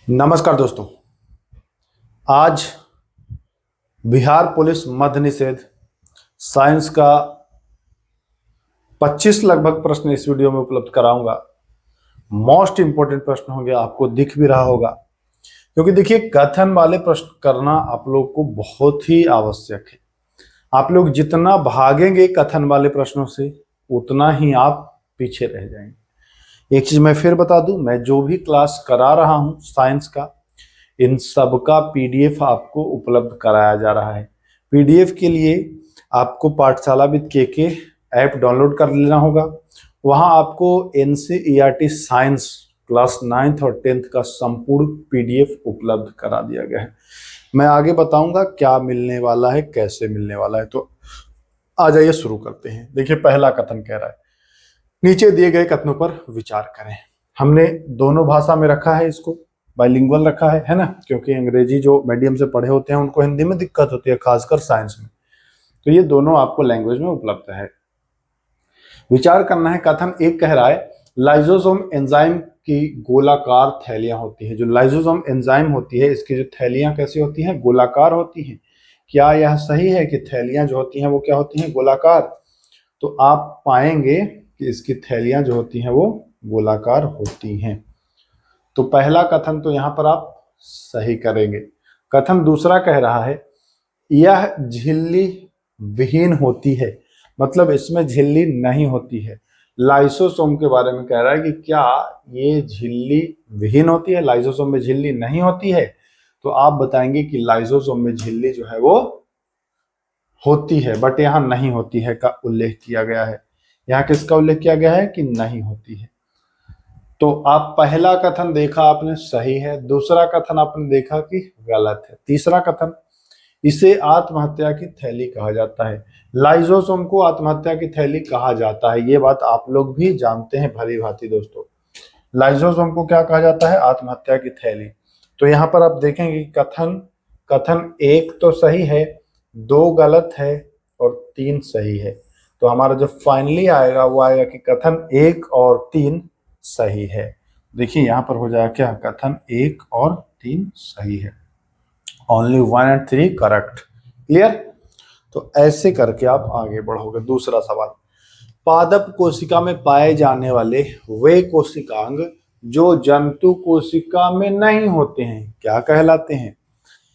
नमस्कार दोस्तों। आज बिहार पुलिस मद्य निषेध साइंस का 25 लगभग प्रश्न इस वीडियो में उपलब्ध कराऊंगा। मोस्ट इंपोर्टेंट प्रश्न होंगे, आपको दिख भी रहा होगा, क्योंकि देखिए कथन वाले प्रश्न करना आप लोग को बहुत ही आवश्यक है। आप लोग जितना भागेंगे कथन वाले प्रश्नों से उतना ही आप पीछे रह जाएंगे। एक चीज मैं फिर बता दूं, मैं जो भी क्लास करा रहा हूं साइंस का, इन सब का पीडीएफ आपको उपलब्ध कराया जा रहा है। पीडीएफ के लिए आपको पाठशाला विद के ऐप डाउनलोड कर लेना होगा। वहां आपको एनसीईआरटी साइंस क्लास 9th और 10th का संपूर्ण पीडीएफ उपलब्ध करा दिया गया है। मैं आगे बताऊंगा क्या मिलने वाला है, कैसे मिलने वाला है। तो आ जाइए शुरू करते हैं। देखिए पहला कथन कह रहा है, नीचे दिए गए कथनों पर विचार करें। हमने दोनों भाषा में रखा है, इसको बाइलिंगुअल रखा है ना, क्योंकि अंग्रेजी जो मीडियम से पढ़े होते हैं उनको हिंदी में दिक्कत होती है, खासकर साइंस में। तो ये दोनों आपको लैंग्वेज में उपलब्ध है। विचार करना है। कथन एक कह रहा है, लाइसोसोम एंजाइम की गोलाकार थैलियां होती है। जो लाइसोसोम एंजाइम होती है, इसकी जो थैलियां कैसी होती हैं? गोलाकार होती हैं। क्या यह सही है कि थैलियां जो होती हैं वो क्या होती हैं? गोलाकार। तो आप पाएंगे कि इसकी थैलियां जो होती हैं वो गोलाकार होती हैं। तो पहला कथन तो यहां पर आप सही करेंगे। कथन दूसरा कह रहा है, यह झिल्ली विहीन होती है, मतलब इसमें झिल्ली नहीं होती है। लाइसोसोम के बारे में कह रहा है कि क्या ये झिल्ली विहीन होती है, लाइसोसोम में झिल्ली नहीं होती है। तो आप बताएंगे कि लाइसोसोम में झिल्ली जो है वो होती है, बट यहां नहीं होती है का उल्लेख किया गया है। यहां किसका उल्लेख किया गया है कि नहीं होती है। तो आप पहला कथन देखा आपने सही है, दूसरा कथन आपने देखा कि गलत है। तीसरा कथन, इसे आत्महत्या की थैली कहा जाता है। लाइसोसोम को आत्महत्या की थैली कहा जाता है, ये बात आप लोग भी जानते हैं भली भांति दोस्तों। लाइसोसोम को क्या कहा जाता है? आत्महत्या की थैली। तो यहाँ पर आप देखेंगे कथन कथन एक तो सही है, दो गलत है और तीन सही है। तो हमारा जो फाइनली आएगा वो आएगा कि कथन एक और तीन सही है। देखिए यहां पर हो जाएगा क्या? कथन एक और तीन सही है। Only 1 and 3 correct. क्लियर? तो ऐसे करके आप आगे बढ़ोगे। दूसरा सवाल, पादप कोशिका में पाए जाने वाले वे कोशिकांग जो जंतु कोशिका में नहीं होते हैं क्या कहलाते हैं?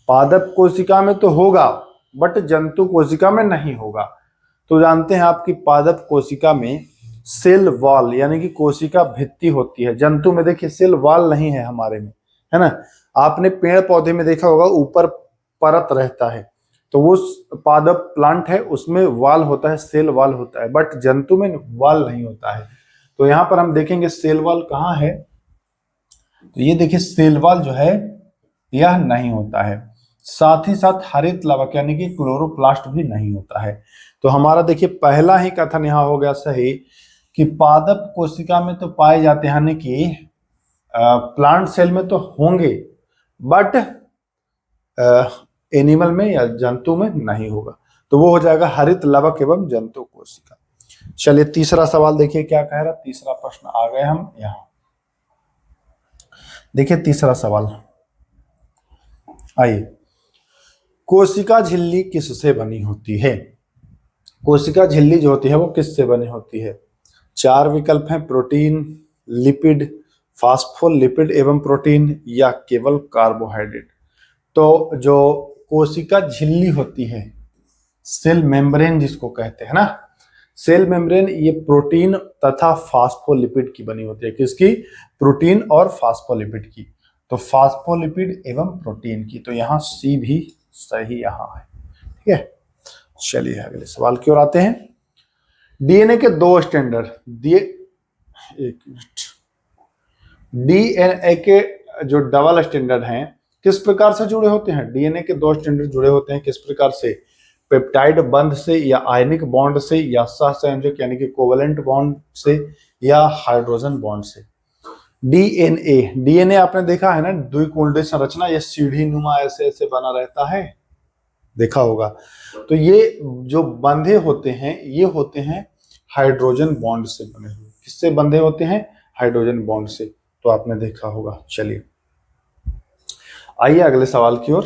पादप कोशिका में तो होगा बट जंतु कोशिका में नहीं होगा। तो जानते हैं आपकी पादप कोशिका में सेल वॉल यानी कि कोशिका भित्ति होती है। जंतु में देखिए सेल वॉल नहीं है हमारे में, है ना। आपने पेड़ पौधे में देखा होगा ऊपर परत रहता है, तो वो पादप प्लांट है उसमें वॉल होता है, सेल वॉल होता है, बट जंतु में वॉल नहीं होता है। तो यहाँ पर हम देखेंगे सेल वॉल कहाँ है। तो ये देखिए सेल वॉल जो है यह नहीं होता है। साथ ही साथ हरित लवक यानी कि क्लोरोप्लास्ट भी नहीं होता है। तो हमारा देखिए पहला ही कथन यहाँ हो गया सही कि पादप कोशिका में तो पाए जाते हैं, यानी कि प्लांट सेल में तो होंगे बट एनिमल में या जंतु में नहीं होगा। तो वो हो जाएगा हरित लवक एवं जंतु कोशिका। चलिए तीसरा सवाल देखिए क्या कह रहा। तीसरा प्रश्न आ गए हम यहाँ। देखिए तीसरा सवाल, आइए, कोशिका झिल्ली किससे बनी होती है? कोशिका झिल्ली जो होती है वो किससे बनी होती है? चार विकल्प हैं, प्रोटीन, लिपिड, फास्फोलिपिड एवं प्रोटीन या केवल कार्बोहाइड्रेट। तो जो कोशिका झिल्ली होती है, सेल मेम्ब्रेन जिसको कहते हैं ना, सेल मेम्ब्रेन, ये प्रोटीन तथा फास्फोलिपिड की बनी होती है। किसकी? प्रोटीन और फास्फोलिपिड की। तो फास्फोलिपिड एवं प्रोटीन की। तो यहाँ सी भी सही यहाँ है। ठीक है, चलिए अगले सवाल की ओर आते हैं। डीएनए के दो स्टैंडर्ड दिए, एक मिनट, डीएनए के जो डबल स्टैंडर्ड हैं किस प्रकार से जुड़े होते हैं? डीएनए के दो स्टैंडर्ड जुड़े होते हैं किस प्रकार से? पेप्टाइड बंध से या आयनिक बॉन्ड से या सहसंयोजक यानी कि कोवेलेंट बॉन्ड से या हाइड्रोजन बॉन्ड से। डीएनए आपने देखा है ना, द्विकुंडीय संरचना, ये सीढ़ी नुमा ऐसे ऐसे बना रहता है, देखा होगा। तो ये जो बंधे होते हैं ये होते हैं हाइड्रोजन बॉन्ड से बने हुए। किससे बंधे होते हैं? हाइड्रोजन बॉन्ड से। तो आपने देखा होगा। चलिए आइए अगले सवाल की ओर।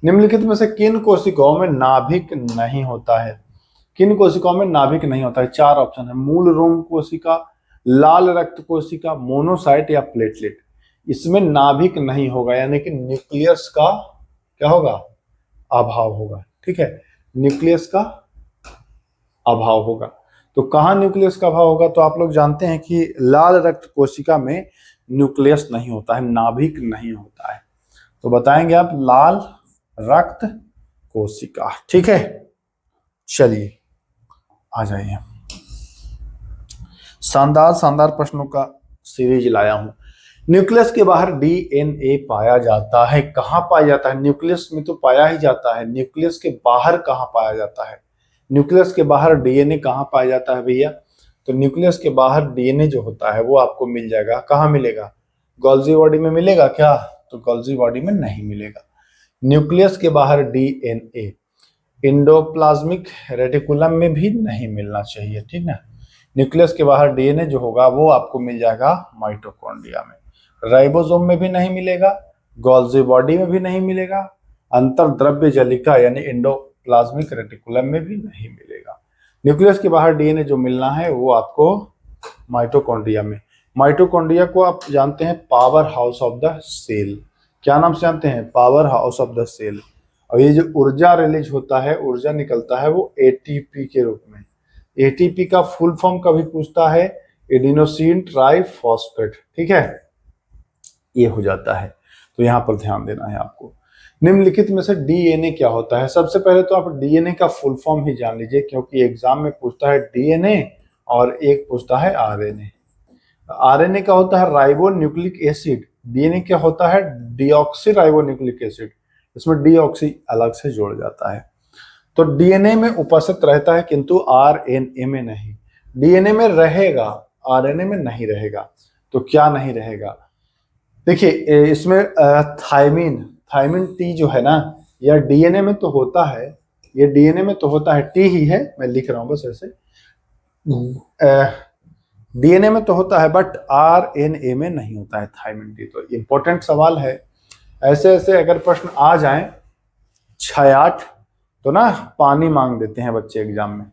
निम्नलिखित में से किन कोशिकाओं में नाभिक नहीं होता है? किन कोशिकाओं में नाभिक नहीं होता है? चार ऑप्शन है, मूल रोम कोशिका, लाल रक्त कोशिका, मोनोसाइट या प्लेटलेट। इसमें नाभिक नहीं होगा, यानी कि न्यूक्लियस का क्या होगा? अभाव होगा। ठीक है, न्यूक्लियस का अभाव होगा। तो कहाँ न्यूक्लियस का अभाव होगा? तो आप लोग जानते हैं कि लाल रक्त कोशिका में न्यूक्लियस नहीं होता है, नाभिक नहीं होता है। तो बताएंगे आप लाल रक्त कोशिका। ठीक है, चलिए आ जाइए। शानदार शानदार प्रश्नों का सीरीज लाया हूं। न्यूक्लियस के बाहर डीएनए पाया जाता है। कहां पाया जाता है? न्यूक्लियस में तो पाया ही जाता है, न्यूक्लियस के बाहर कहां पाया जाता है? न्यूक्लियस के बाहर डीएनए कहां पाया जाता है भैया? तो न्यूक्लियस के बाहर डीएनए जो होता है वो आपको मिल जाएगा। कहां मिलेगा? गोल्जी बॉडी में मिलेगा क्या? तो गोल्जी बॉडी में नहीं मिलेगा। न्यूक्लियस के बाहर डीएनए इंडोप्लाज्मिक रेटिकुलम में भी नहीं मिलना चाहिए। ठीक ना, न्यूक्लियस के बाहर डीएनए जो होगा वो आपको मिल जाएगा माइटोकॉन्ड्रिया में, राइबोसोम में भी नहीं मिलेगा, गोल्जी बॉडी में भी नहीं मिलेगा, अंतर्द्रव्य जलिका यानी इंडोप्लाज्मिक रेटिकुलम में भी नहीं मिलेगा। न्यूक्लियस के बाहर डीएनए जो मिलना है वो आपको माइटोकॉन्ड्रिया में। माइटोकॉन्ड्रिया को आप जानते हैं power house of the cell. क्या नाम से जानते हैं? Power house of the cell. और ये जो ऊर्जा रिलीज होता है, ऊर्जा निकलता है वो एटीपी के रूप में। एटीपी का फुल फॉर्म कभी पूछता है एडिनोसिन ट्राइफॉस्फेट। ठीक है, ये हो जाता है। तो यहां पर ध्यान देना है आपको। निम्नलिखित में से डीएनए क्या होता है? सबसे पहले तो आप डीएनए का फुल फॉर्म ही जान लीजिए, क्योंकि एग्जाम में पूछता है डीएनए और एक पूछता है आरएनए। आरएनए का होता है राइबो न्यूक्लिक एसिड, डीएनए क्या होता है? Deoxy ribo nucleic acid. इसमें डीऑक्सी अलग से जोड़ जाता है। तो डीएनए में उपस्थित रहता है किंतु आरएनए में नहीं। डीएनए में रहेगा, आरएनए में नहीं रहेगा। तो क्या नहीं रहेगा? देखिए इसमें थायमिन टी जो है ना, यह डीएनए में तो होता है, ये डीएनए में तो होता है, टी ही है, मैं लिख रहा हूं बस ऐसे। डीएनए में तो होता है बट आरएनए में नहीं होता है थायमिन टी। तो इंपॉर्टेंट सवाल है। ऐसे ऐसे अगर प्रश्न आ जाएं 6-8 तो ना पानी मांग देते हैं बच्चे एग्जाम में,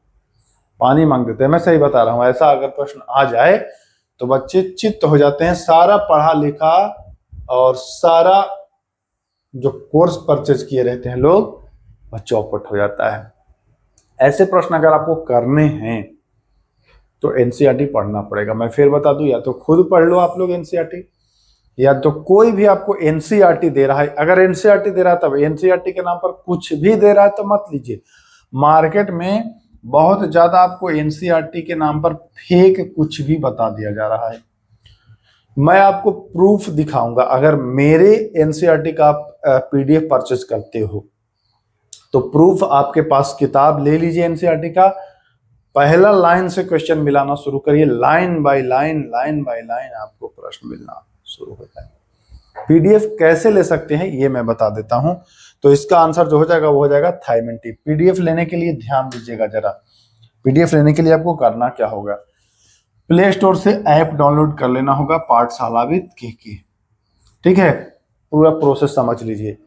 पानी मांग देते हैं। मैं सही बता रहा हूं, ऐसा अगर प्रश्न आ जाए तो बच्चे चित्त हो जाते हैं। सारा पढ़ा लिखा और सारा जो कोर्स परचेज किए रहते हैं लोग, वह चौपट हो जाता है। ऐसे प्रश्न अगर आपको करने हैं तो एनसीईआरटी पढ़ना पड़ेगा। मैं फिर बता दूं, या तो खुद पढ़ लो आप लोग एनसीईआरटी, या तो कोई भी आपको एनसीईआरटी दे रहा है। अगर एनसीईआरटी दे रहा है तब एनसीईआरटी के नाम पर कुछ भी दे रहा है तो मत लीजिए। मार्केट में बहुत ज्यादा आपको एनसीईआरटी के नाम पर फेक कुछ भी बता दिया जा रहा है। मैं आपको प्रूफ दिखाऊंगा। अगर मेरे एनसीईआरटी का आप पीडीएफ परचेज करते हो तो प्रूफ आपके पास, किताब ले लीजिए एनसीईआरटी का, पहला लाइन से क्वेश्चन मिलाना शुरू करिए, लाइन बाय लाइन आपको प्रश्न मिलना शुरू होता है। पीडीएफ कैसे ले सकते हैं ये मैं बता देता हूं। तो इसका आंसर जो हो जाएगा वो हो जाएगा थायमिन टी। पीडीएफ लेने के लिए ध्यान दीजिएगा जरा। पीडीएफ लेने के लिए आपको करना क्या होगा? प्ले स्टोर से ऐप डाउनलोड कर लेना होगा, पाठशाला विद केके। ठीक है, पूरा प्रोसेस समझ लीजिए,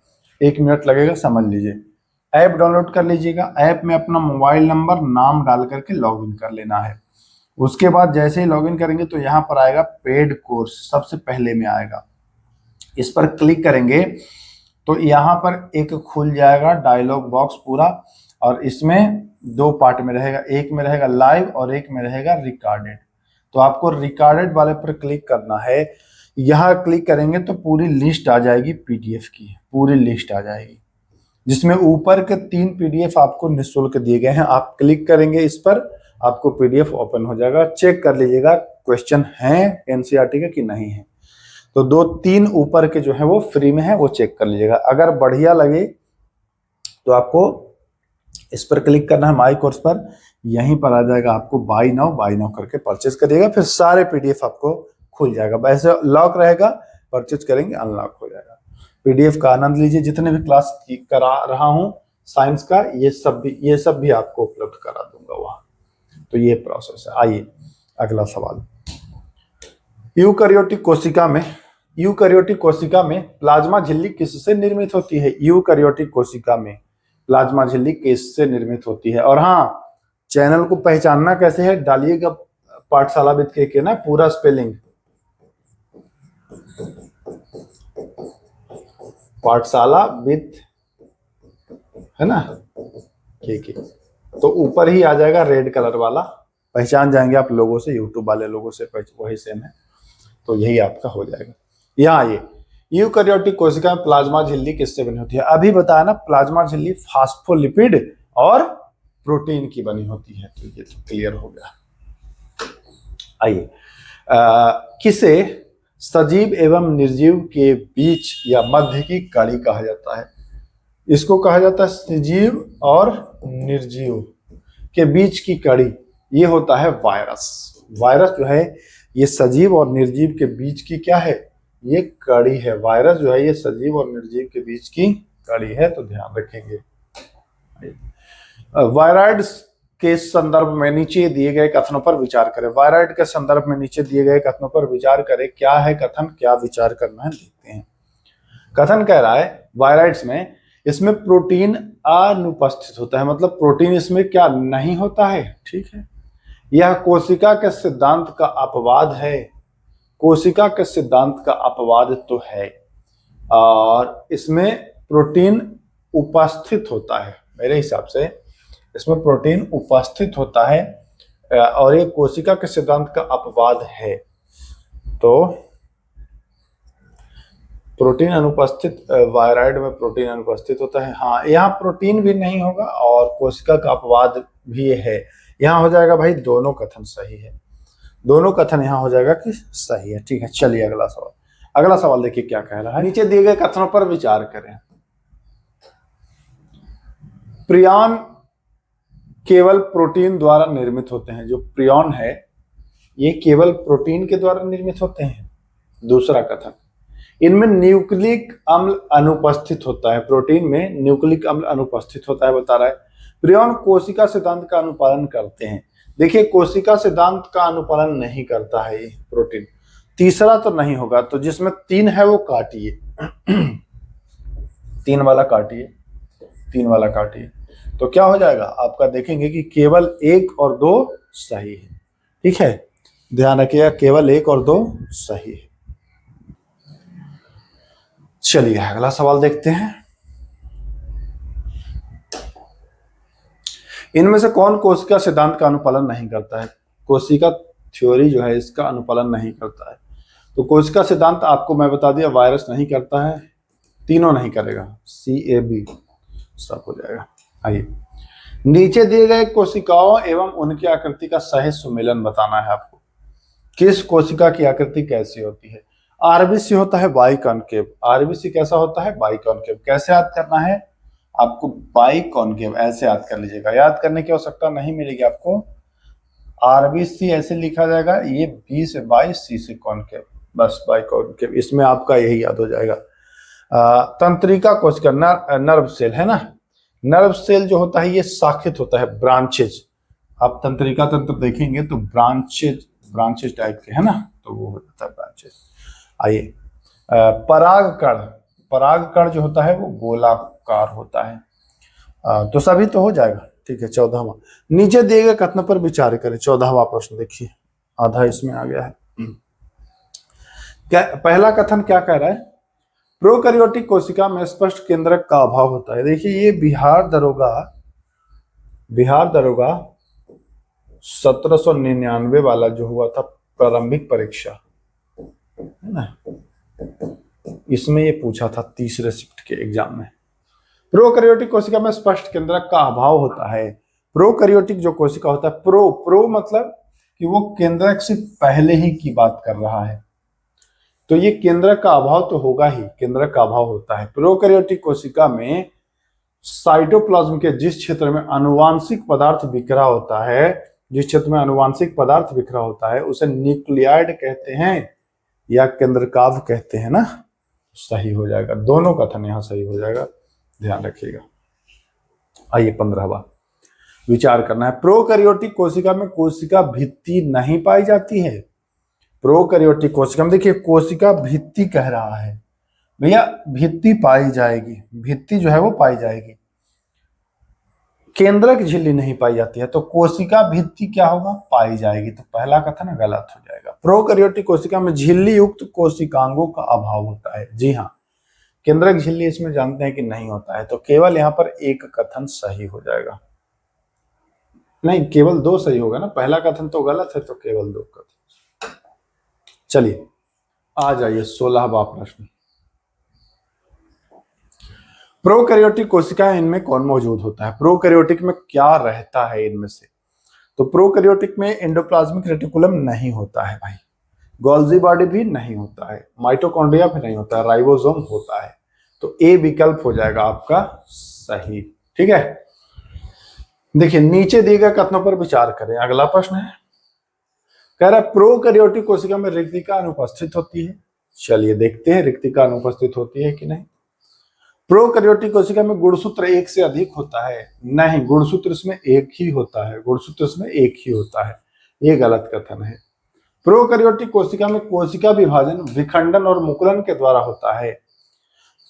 1 मिनट लगेगा, समझ लीजिए। ऐप डाउनलोड कर लीजिएगा। ऐप में अपना मोबाइल नंबर, नाम डाल करके लॉगिन कर लेना है। उसके बाद जैसे ही लॉगिन करेंगे तो यहाँ पर आएगा पेड कोर्स, सबसे पहले में आएगा। इस पर क्लिक करेंगे तो यहाँ पर एक खुल जाएगा डायलॉग बॉक्स पूरा, और इसमें 2 पार्ट में रहेगा, एक में रहेगा लाइव और एक में रहेगा रिकॉर्डेड। तो आपको रिकॉर्डेड वाले पर क्लिक करना है। यहाँ क्लिक करेंगे तो पूरी लिस्ट आ जाएगी पीडीएफ की, पूरी लिस्ट आ जाएगी, जिसमें ऊपर के 3 पीडीएफ आपको निःशुल्क दिए गए हैं। आप क्लिक करेंगे इस पर, आपको पीडीएफ ओपन हो जाएगा। चेक कर लीजिएगा क्वेश्चन है एनसीईआरटी के कि नहीं है। तो 2-3 ऊपर के जो है वो फ्री में है, वो चेक कर लीजिएगा। अगर बढ़िया लगे तो आपको इस पर क्लिक करना है, माई कोर्स पर, यहीं पर आ जाएगा, आपको बाय नाउ करके परचेज करिएगा, फिर सारे पीडीएफ आपको खुल जाएगा। वैसे लॉक रहेगा, परचेज करेंगे अनलॉक हो जाएगा। पीडीएफ का आनंद लीजिए। जितने भी क्लास करा रहा हूं साइंस का, ये सब भी आपको उपलब्ध करा दूंगा वहां। तो ये प्रोसेस है। आइए अगला सवाल। यूकैरियोटिक कोशिका में यूकैरियोटिक कोशिका में प्लाज्मा झिल्ली किससे निर्मित होती है? यूकैरियोटिक कोशिका में प्लाज्मा झिल्ली किससे निर्मित होती है? और हाँ, चैनल को पहचानना कैसे है, डालिएगा पाठशाला विद के ना पूरा स्पेलिंग, पाठशाला विद है ना के तो ऊपर ही आ जाएगा रेड कलर वाला, पहचान जाएंगे आप लोगों से, यूट्यूब वाले लोगों से वही सेम है, तो यही आपका हो जाएगा। यहाँ ये यूकैरियोटिक कोशिका में प्लाज्मा झिल्ली किससे बनी होती है? अभी बताया ना, प्लाज्मा झिल्ली फास्फोलिपिड और प्रोटीन की बनी होती है, तो ये तो क्लियर हो गया। आइए, किसे सजीव एवं निर्जीव के बीच या मध्य की कड़ी कहा जाता है? इसको कहा जाता है सजीव और निर्जीव के बीच की कड़ी, ये होता है वायरस। वायरस जो है ये सजीव और निर्जीव के बीच की क्या है? ये कड़ी है। वायरस जो है ये सजीव और निर्जीव के बीच की कड़ी है, तो ध्यान रखेंगे। वायराइड्स के संदर्भ में नीचे दिए गए कथनों पर विचार करें। वायराइड के संदर्भ में नीचे दिए गए कथनों पर विचार करें। क्या है कथन, क्या विचार करना है, देखते हैं। कथन कह रहा है वायराइड्स में इसमें प्रोटीन अनुपस्थित होता है, मतलब प्रोटीन इसमें क्या नहीं होता है, ठीक है। यह कोशिका के सिद्धांत का अपवाद है, कोशिका के सिद्धांत का अपवाद तो है, और इसमें प्रोटीन उपस्थित होता है। मेरे हिसाब से इसमें प्रोटीन उपस्थित होता है और ये कोशिका के सिद्धांत का अपवाद है, तो प्रोटीन अनुपस्थित, वायराइड में प्रोटीन अनुपस्थित होता है। हाँ, यहाँ प्रोटीन भी नहीं होगा और कोशिका का अपवाद भी है। यहाँ हो जाएगा भाई दोनों कथन सही है, दोनों कथन यहाँ हो जाएगा कि सही है, ठीक है। चलिए अगला सवाल। अगला सवाल देखिए क्या कह रहा है। नीचे दिए गए कथनों पर विचार करें। प्रियॉन केवल प्रोटीन द्वारा निर्मित होते हैं। जो प्रियॉन है ये केवल प्रोटीन के द्वारा निर्मित होते हैं। दूसरा कथन, इनमें न्यूक्लिक अम्ल अनुपस्थित होता है। प्रोटीन में न्यूक्लिक अम्ल अनुपस्थित होता है, बता रहा है। प्रियॉन कोशिका सिद्धांत का अनुपालन करते हैं। देखिए कोशिका सिद्धांत का अनुपालन नहीं करता है ये प्रोटीन। तीसरा तो नहीं होगा, तो जिसमें 3 है वो काटिए, 3 वाला काटिए, 3 वाला काटिए, तो क्या हो जाएगा आपका, देखेंगे कि केवल 1 और 2 सही है, ठीक है। ध्यान रखिएगा, केवल 1 और 2 सही है। चलिए अगला सवाल देखते हैं। इनमें से कौन कोशिका सिद्धांत का अनुपालन नहीं करता है? कोशिका थ्योरी जो है इसका अनुपालन नहीं करता है। तो कोशिका सिद्धांत आपको मैं बता दिया, वायरस नहीं करता है, तीनों नहीं करेगा, CAB सब हो जाएगा। आइए, नीचे दिए गए कोशिकाओं एवं उनकी आकृति का सही सुमेलन बताना है आपको। किस कोशिका की आकृति कैसी होती है? RBC होता है बाइकॉनकेव। RBC कैसा होता है? बाइकॉनकेव। कैसे याद करना है आपको? बाइकॉनकेव, ऐसे याद कर लीजिएगा, याद करने की आवश्यकता नहीं मिलेगी आपको। RBC ऐसे लिखा जाएगा, ये B से बाई, C से कॉनकेव, बस बाइकॉनकेव, इसमें आपका यही याद हो जाएगा। तंत्रिका कोशिका, नर्व सेल है ना, नर्व सेल जो होता है ये शाखित होता है, ब्रांचेज। आप तंत्रिका तंत्र देखेंगे तो ब्रांचेज टाइप के है ना, तो वो हो जाता है ब्रांचेज। आइए, परागकण जो होता है वो गोलाकार होता है। तो सभी तो हो जाएगा, ठीक है। 14वां, नीचे दिए गए कथन पर विचार करें। 14वां प्रश्न देखिए, आधा इसमें आ गया है। क्या पहला कथन क्या कह रहा है? प्रोकैरियोटिक कोशिका में स्पष्ट केंद्रक का अभाव होता है। देखिए ये बिहार दरोगा 1799 वाला जो हुआ था प्रारंभिक परीक्षा है ना, इसमें ये पूछा था तीसरे शिफ्ट के एग्जाम में। प्रोकैरियोटिक कोशिका में स्पष्ट केंद्रक का अभाव होता है। प्रोकैरियोटिक जो कोशिका होता है, प्रो मतलब कि वो केंद्रक से पहले ही की बात कर रहा है, तो ये केंद्रक का अभाव तो होगा ही, केंद्रक का अभाव होता है। प्रोकैरियोटिक कोशिका में साइटोप्लाज्म के जिस क्षेत्र में आनुवांशिक पदार्थ बिखरा होता है, जिस क्षेत्र में आनुवांशिक पदार्थ बिखरा होता है उसे न्यूक्लियाइड कहते हैं या केंद्रकाभ कहते हैं ना, सही हो जाएगा। दोनों कथन यहाँ सही हो जाएगा, ध्यान रखिएगा। आइए 15वां, विचार करना है। प्रोकैरियोटिक कोशिका में कोशिका भित्ति नहीं पाई जाती है। प्रोकैरियोटिक कोशिका में देखिए कोशिका भित्ति कह रहा है भैया, भित्ति पाई जाएगी, भित्ति जो है वो पाई जाएगी, केंद्रक झिल्ली नहीं पाई जाती है, तो कोशिका भित्ति क्या होगा, पाई जाएगी। तो पहला कथन गलत हो जाएगा। प्रोकैरियोटिक कोशिका में झिल्ली युक्त कोशिकांगों का अभाव होता है। जी हाँ, केंद्रक झिल्ली इसमें जानते हैं कि नहीं होता है, तो केवल यहाँ पर एक कथन सही हो जाएगा। नहीं, केवल दो सही होगा ना, पहला कथन तो गलत है, तो केवल दो कथन। चलिए आ जाइए 16वां प्रश्न। प्रोकैरियोटिक कोशिकाएं, इनमें कौन मौजूद होता है, प्रोकैरियोटिक में क्या रहता है इनमें से? तो प्रोकैरियोटिक में एंडोप्लाज्मिक रेटिकुलम नहीं होता है भाई, गोल्जी बॉडी भी नहीं होता है, माइटोकॉन्ड्रिया भी नहीं होता है, राइबोसोम होता है। तो ए विकल्प हो जाएगा आपका सही। ठीक है, देखिए नीचे दिए गए कथनों पर विचार करें। अगला प्रश्न है, कह रहा है प्रोकैरियोटिक कोशिका में रिक्तिका अनुपस्थित होती है। चलिए देखते हैं रिक्तिका अनुपस्थित होती है कि नहीं। प्रोकैरियोटिक कोशिका में गुणसूत्र एक से अधिक होता है। नहीं, गुणसूत्र इसमें एक ही होता है, गुणसूत्र इसमें एक ही होता है, ये गलत कथन है। प्रोकैरियोटिक कोशिका में कोशिका विभाजन विखंडन और मुकुलन के द्वारा होता है।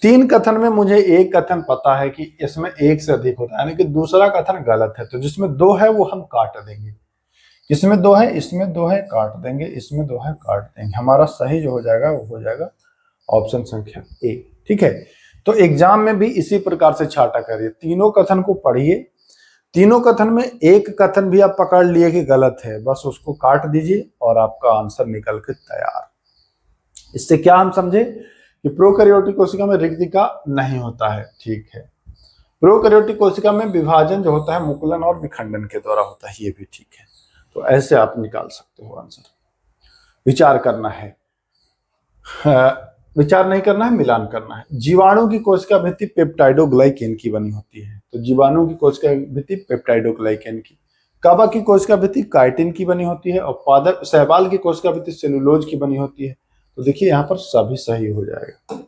तीन कथन में मुझे एक कथन पता है कि इसमें एक से अधिक होता है, यानी कि दूसरा कथन गलत है। तो जिसमें दो है वो हम काट देंगे, इसमें दो है, इसमें दो है, काट देंगे, इसमें दो है, काट देंगे। हमारा सही जो हो जाएगा वो हो जाएगा ऑप्शन संख्या ए। ठीक है, तो एग्जाम में भी इसी प्रकार से छाटा करिए, तीनों कथन को पढ़िए, तीनों कथन में एक कथन भी आप पकड़ लिए कि गलत है, बस उसको काट दीजिए और आपका आंसर निकल के तैयार। इससे क्या हम समझे कि प्रोकैरियोटिक कोशिका में रिक्तिका नहीं होता है। ठीक है, प्रोकैरियोटिक कोशिका में विभाजन जो होता है मुकुलन और विखंडन के द्वारा होता है, ये भी ठीक है। तो ऐसे आप निकाल सकते हो आंसर। विचार करना है, विचार नहीं करना है, मिलान करना है। जीवाणु की कोशिका भित्ति पेप्टाइडोग्लाइकेन की बनी होती है, तो जीवाणु की कोशिका भित्ति पेप्टाइडोग्लाइकेन की। काबा की कोशिका भित्ति काइटिन की बनी होती है, और पादप शैवाल की कोशिका भित्ति सेलुलोज की बनी होती है। तो देखिए यहाँ पर सभी सही हो जाएगा।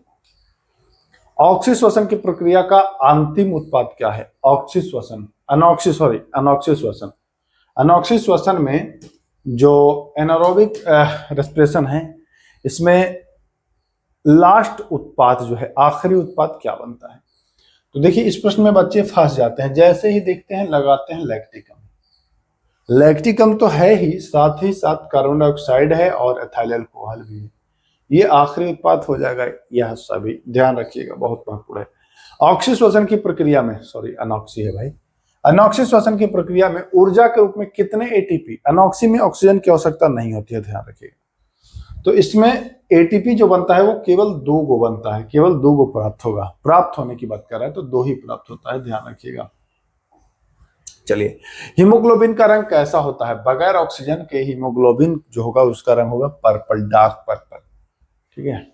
ऑक्सीश्वसन की प्रक्रिया का अंतिम उत्पाद क्या है? ऑक्सीश्वसन, अनॉक्सीश्वसन। अनॉक्सीश्वसन में जो एनारोबिक रेस्पिरेशन है, इसमें लास्ट उत्पाद जो है, आखिरी उत्पाद क्या बनता है? तो देखिए इस प्रश्न में बच्चे फंस जाते हैं, जैसे ही देखते हैं लगाते हैं लैक्टिकम। लैक्टिकम तो है ही, साथ ही साथ कार्बन डाइऑक्साइड है और एथाइल अल्कोहल भी है, ये आखिरी उत्पाद हो जाएगा। यह सभी ध्यान रखिएगा, बहुत महत्वपूर्ण है। ऑक्सीश्वसन की प्रक्रिया में, सॉरी अनॉक्सी है भाई, अनॉक्सीश्वसन की प्रक्रिया में ऊर्जा के रूप में कितने एटीपी, अनॉक्सी में ऑक्सीजन की आवश्यकता नहीं होती है, ध्यान रखिएगा। तो इसमें एटीपी जो बनता है वो केवल 2 गो बनता है, केवल 2 गो प्राप्त होगा, प्राप्त होने की बात कर रहा है तो 2 ही प्राप्त होता है, ध्यान रखिएगा। चलिए, हीमोग्लोबिन का रंग कैसा होता है? बगैर ऑक्सीजन के हीमोग्लोबिन जो होगा उसका रंग होगा पर्पल, डार्क पर्पल। ठीक है,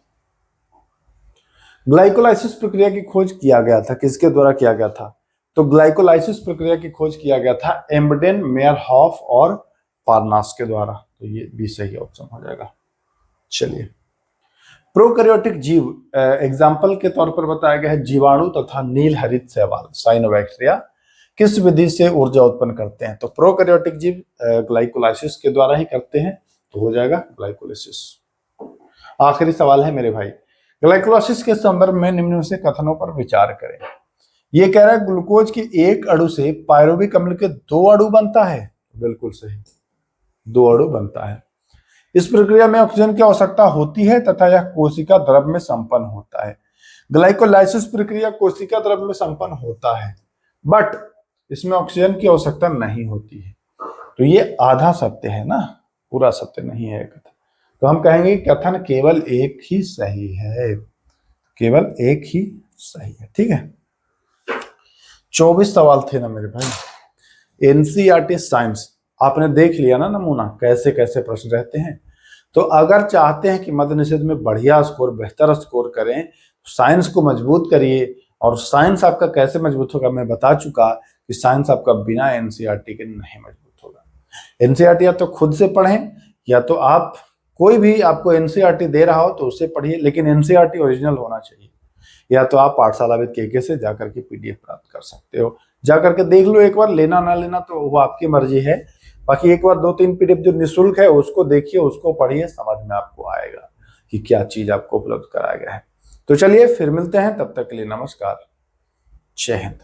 ग्लाइकोलाइसिस प्रक्रिया की खोज किया गया था, किसके द्वारा किया गया था? तो ग्लाइकोलाइसिस प्रक्रिया की खोज किया गया था एम्बडेन, मेयरहॉफ और पार्नास के द्वारा। तो ये भी सही ऑप्शन हो जाएगा। चलिए, प्रोकैरियोटिक जीव एग्जाम्पल के तौर पर बताया गया है जीवाणु तथा नील हरित शैवाल, साइनोबैक्टीरिया, किस विधि से ऊर्जा उत्पन्न करते हैं? तो प्रोकैरियोटिक जीव ग्लाइकोलाइसिस के द्वारा ही करते हैं, तो हो जाएगा ग्लाइकोलाइसिस। आखिरी सवाल है मेरे भाई, ग्लाइकोलाइसिस के संदर्भ में निम्न से कथनों पर विचार करें। ये कह रहा है ग्लूकोज की एक अणु से पायरुविक अम्ल के 2 अणु बनता है, बिल्कुल सही, 2 अणु बनता है। इस प्रक्रिया में ऑक्सीजन की आवश्यकता होती है तथा यह कोशिका द्रव में संपन्न होता है। ग्लाइकोलाइसिस प्रक्रिया कोशिका द्रव में संपन्न होता है, बट इसमें ऑक्सीजन की आवश्यकता नहीं होती है। तो ये आधा सत्य है ना, पूरा सत्य नहीं है कथन। तो हम कहेंगे कथन केवल एक ही सही है, केवल एक ही सही है। ठीक है, 24 सवाल थे ना मेरे भाई। एनसीईआरटी साइंस आपने देख लिया ना नमूना, कैसे कैसे प्रश्न रहते हैं। तो अगर चाहते हैं कि मद्य निषेध में बढ़िया स्कोर, बेहतर स्कोर करें, तो साइंस को मजबूत करिए। और साइंस आपका कैसे मजबूत होगा मैं बता चुका कि साइंस आपका बिना एनसीईआरटी के नहीं मजबूत होगा। एनसीईआरटी या तो खुद से पढ़ें, या तो आप कोई भी आपको एनसीईआरटी दे रहा हो तो उससे पढ़िए, लेकिन एनसीईआरटी ओरिजिनल होना चाहिए। या तो आप पाठशालाविद केके से जाकर के पीडीएफ प्राप्त कर सकते हो, जाकर के देख लो एक बार, लेना ना लेना तो वो आपकी मर्जी है। बाकी एक बार 2-3 पीडीएफ जो निःशुल्क है उसको देखिए, उसको पढ़िए, समझ में आपको आएगा कि क्या चीज आपको उपलब्ध कराया गया है। तो चलिए फिर मिलते हैं, तब तक के लिए नमस्कार, जय हिंद।